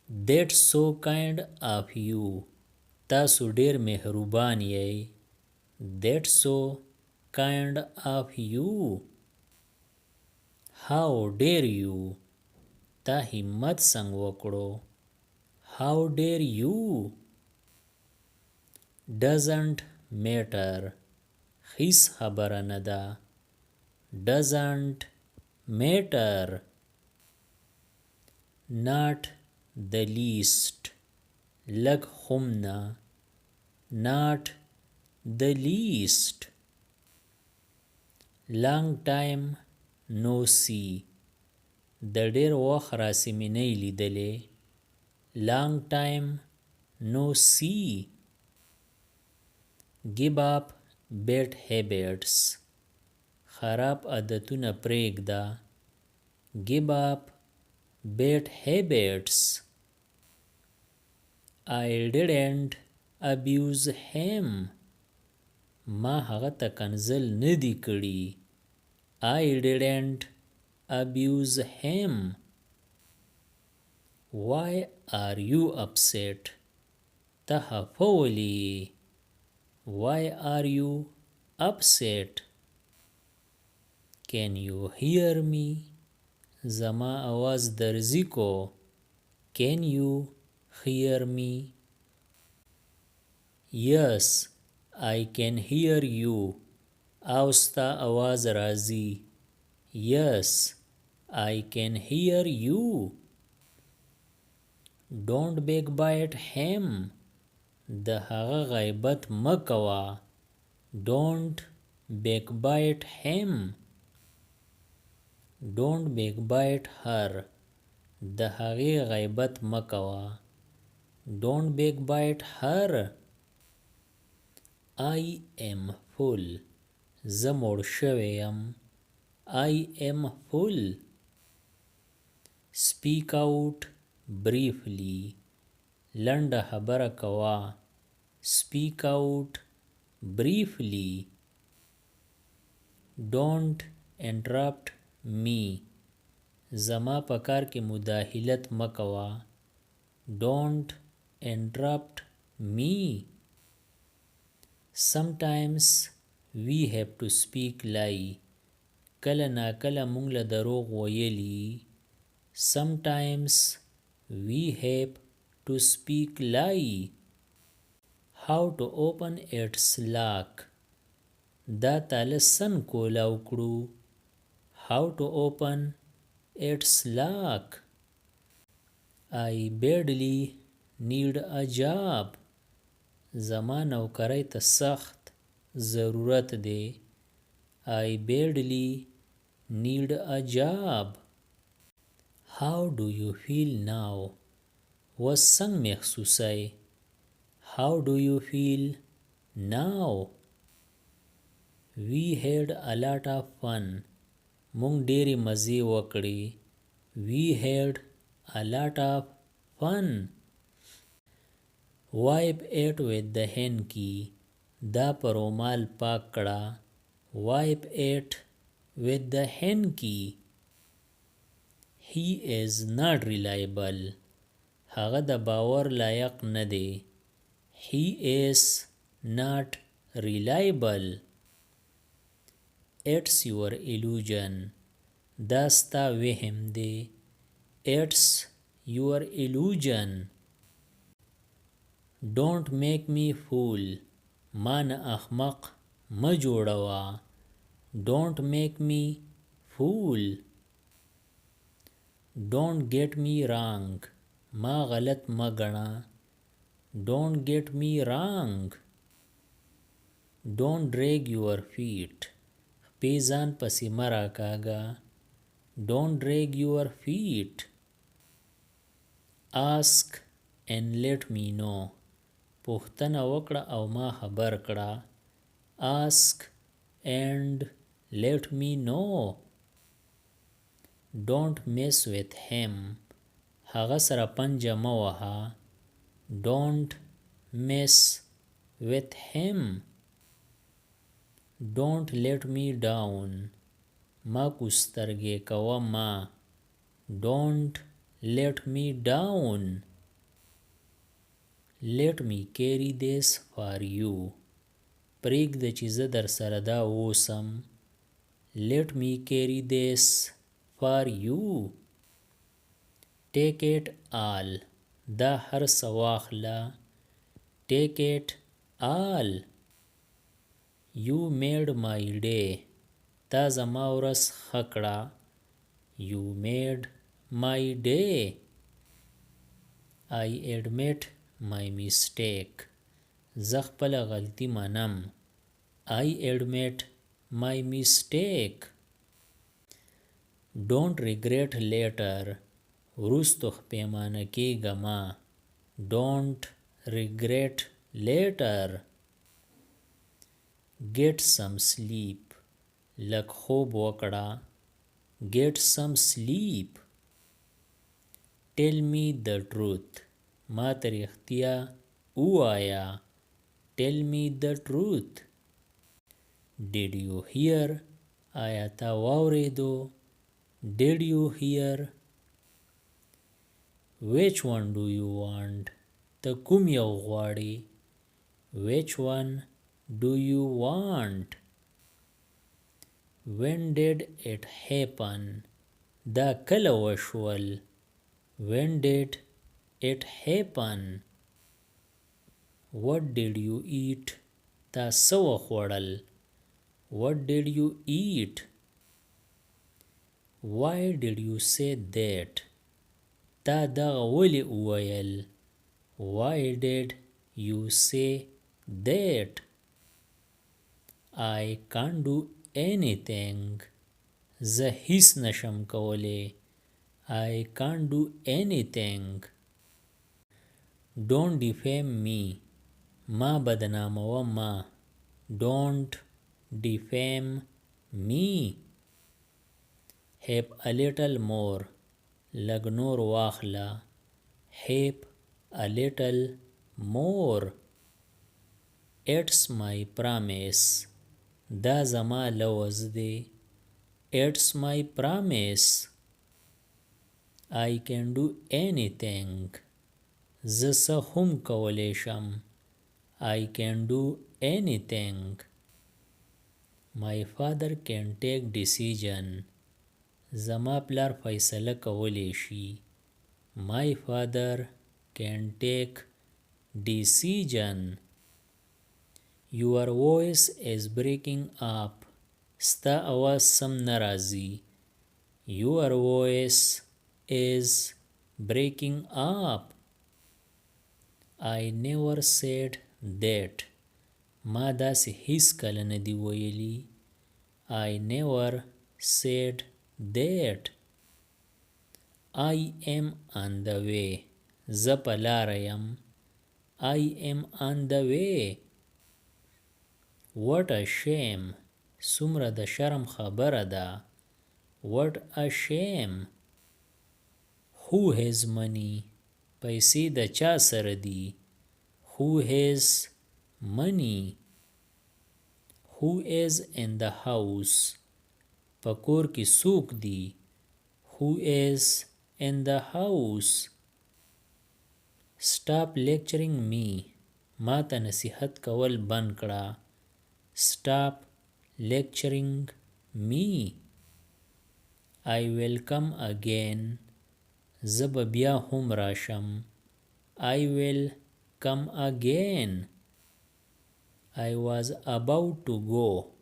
That's so kind of you. تاسو ډیر مهربان یې. That's so kind of you. How dare you. تا همت څنګه وکړو. How dare you. Doesn't matter. هیڅ خبره نه ده. Doesn't matter. Not the least. لږ هم نه. Not the least. Long time no see. د ډیر وخت راسې مې نه لیدلې. Long time no see. Give up bad habits. خراب عادتونه پرېږده. Give up bad habits. I didn't abuse him. ما هغه ته کنځل نه دي کړي. I didn't abuse him. Why are you upset. ته خفه ولې. Why are you upset. Can you hear me. زما आवाज درځي کو. Can you hear me. Yes, I can hear you. او ستا आवाज راځي. Yes, I can hear you. Don't backbite him. د هغه غیبت مه کوه. Don't backbite him. Don't backbite her. د هغې غیبت مه کوه. Don't backbite her. I am full. زه موړ شوی یم. I am full. Speak out briefly. لنډه خبره کوه. Speak out briefly. Don't interrupt me. زما په کار کې مداخلت مه کوه. Don't interrupt me. Sometimes we have to speak lie. کله ناکله موږ له دروغ ویلي. Sometimes we have to speak lie. How to open its lock. دا تاله سن کولاو کړو. How to open its lock. I badly need a job. زما نوکری ته سخت ضرورت دی. I badly need a job. How do you feel now. وس څنګه محسوسای. How do you feel now. We had a lot of fun. مونږ ډېرې مزې وکړې. We had a lot of fun. Wipe it with the hanky. دا په رومال پاک کړه. Wipe it with the hanky. He is not reliable. هغه د باور لایق نه دی. He is not reliable. It's your illusion. دا ستا وهم دی. It's your illusion. Don't make me fool. ما نه احمق مه جوړوه. Don't make me fool. Don't get me wrong. ما غلط مه ګڼه. Don't get me wrong. Don't drag your feet. خپې ځان پسې مه راکاږه. Don't drag your feet. Ask and let me know. پوښتنه وکړه او ما خبر کړه. Ask and let me know. Don't mess with him. هغه سره پنجه مه وهه. Don't mess with him. Don't let me down. ما کوسترګې کوه ما. Don't let me down. let me carry this for you. پرېږده چې زه در سره دا اوسم. let me carry this for you. take it all. دا هر څه واخله. take it all. you made my day. تا زما ورځ ښه کړه. you made my day. I admit my mistake. زه خپله غلطي منم. I admit my mistake. don't regret later. وروستو پښیمانه کېږه مه. don't regret later. get some sleep. لږ خوب وکړه. get some sleep. tell me the truth. ما ته رښتیا ووایه. tell me the truth. did you hear. آیا تا واورېدو. did you hear. which one do you want. ته کوم یو غواړې. which one do you want. when did it happen. دا کله وشول. when did it happen. what did you eat. تا څه وخوړل. what did you eat. why did you say that. تا دغه ولې وویل. why did you say that. I can't do anything. زه هیڅ نشم کولی. I can't do anything. don't defame me. ما بدناموه ما. don't defame me. have a little more. لږ نور واخله. have a little more. it's my promise. دا زما لوز دی. it's my promise. I can do anything. زه څه هم کولی شم. I can do anything. my father can take decision. زما پلار فیصله کولی شي. my father can take decision. your voice is breaking up. ستا आवाज سم نه راځي. your voice is breaking up. I never said that. ما داسې هیڅ کله نه دی ویلي. I never said that. I am on the way. زه په لاره یم. I am on the way. what a shame. څومره د شرم خبره ده. what a shame. who has money. پیسې د چا سره دي. who has money. who is in the house. په کور کې څوک دي. who is in the house. stop lecturing me. ما ته نصیحت کول بند کړه. stop lecturing me. I will come again. زه به بیا هم راشم. I will come again. I was about to go.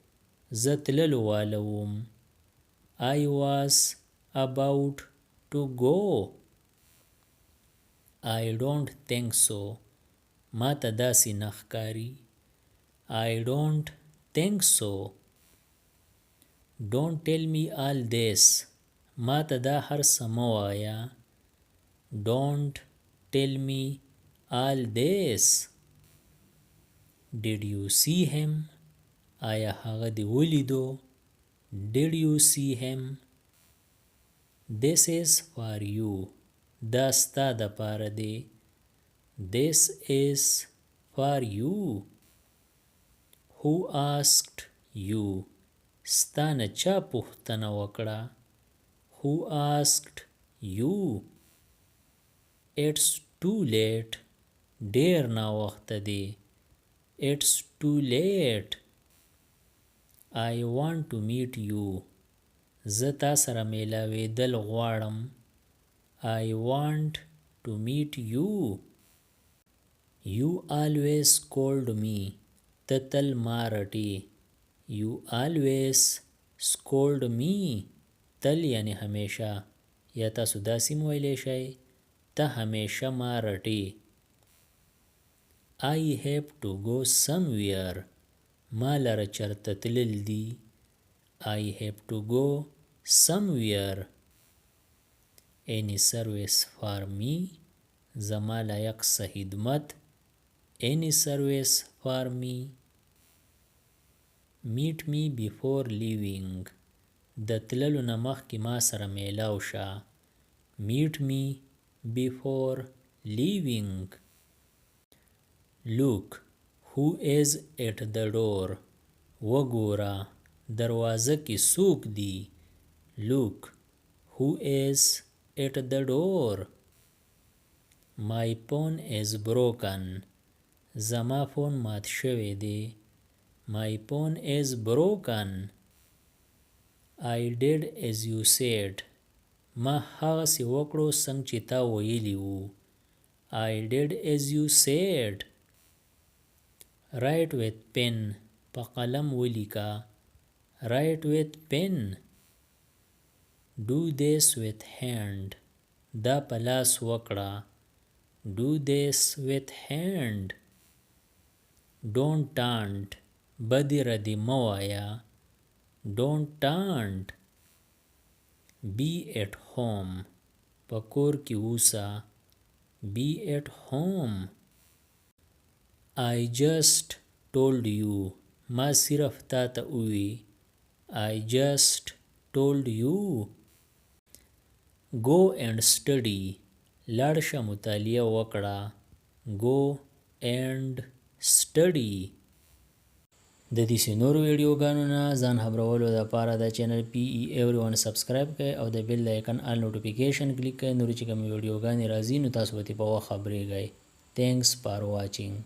زه تللو واله وم. I was about to go. I don't think so. ما ته داسې نه ښکاري. I don't think so. don't tell me all this. ما ته دا هر څه مه وایه. don't tell me all this. did you see him. آیا هغه دی ولیدو. did you see him. this is for you. دا ستا د پاره دی. this is for you. who asked you. ستا نه چا پوښتنه وکړه. who asked you. it's too late. ډیر ناوخته دی. It's too late. I want to meet you. زه تا سره میلاویدل غواړم. I want to meet you. You always scold me. ته تل ما رټې. You always scold me. تل یعنی همیشه. یا تاسو داسې هم ویلی شئ ته همیشه ما رټې. I have to go somewhere. ما لره چرته تلل دي. I have to go somewhere. Any service for me. زما لایق څه خدمت. Any service for me. Meet me before leaving. د تللو نه مخکې ما سره میلاو شه. Meet me before leaving. Look who is at the door. وګوره دروازه کې څوک دی. Look who is at the door. My phone is broken. زما فون مات شوی دی. My phone is broken. I did as you said. ما هغسې وکړو څنګه چې تا ویلي وو. I did as you said. Write with pen. په قلم ولیکه. Write with pen. Do this with hand. دا په لاس وکړه. Do this with hand. Don't taunt. بدې ردې مه وایه. Don't taunt. Be at home. په کور کې اوسه. Be at home. I just told you. ما صرف تا ته ووی. I just told you. Go and study. لاړ شه مطالعه وکړه. Go and study. د دې نورو ویډیوګانو نه ځان خبرولو دپاره د چینل PE everyone سبسکرایب کړئ او د بیل د آیکن آل نوټیفیکیشن کلیک کړئ. نورې چې کومې ویډیوګانې راځي نو تاسو به ترې په وخت خبریږئ. Thanks for watching.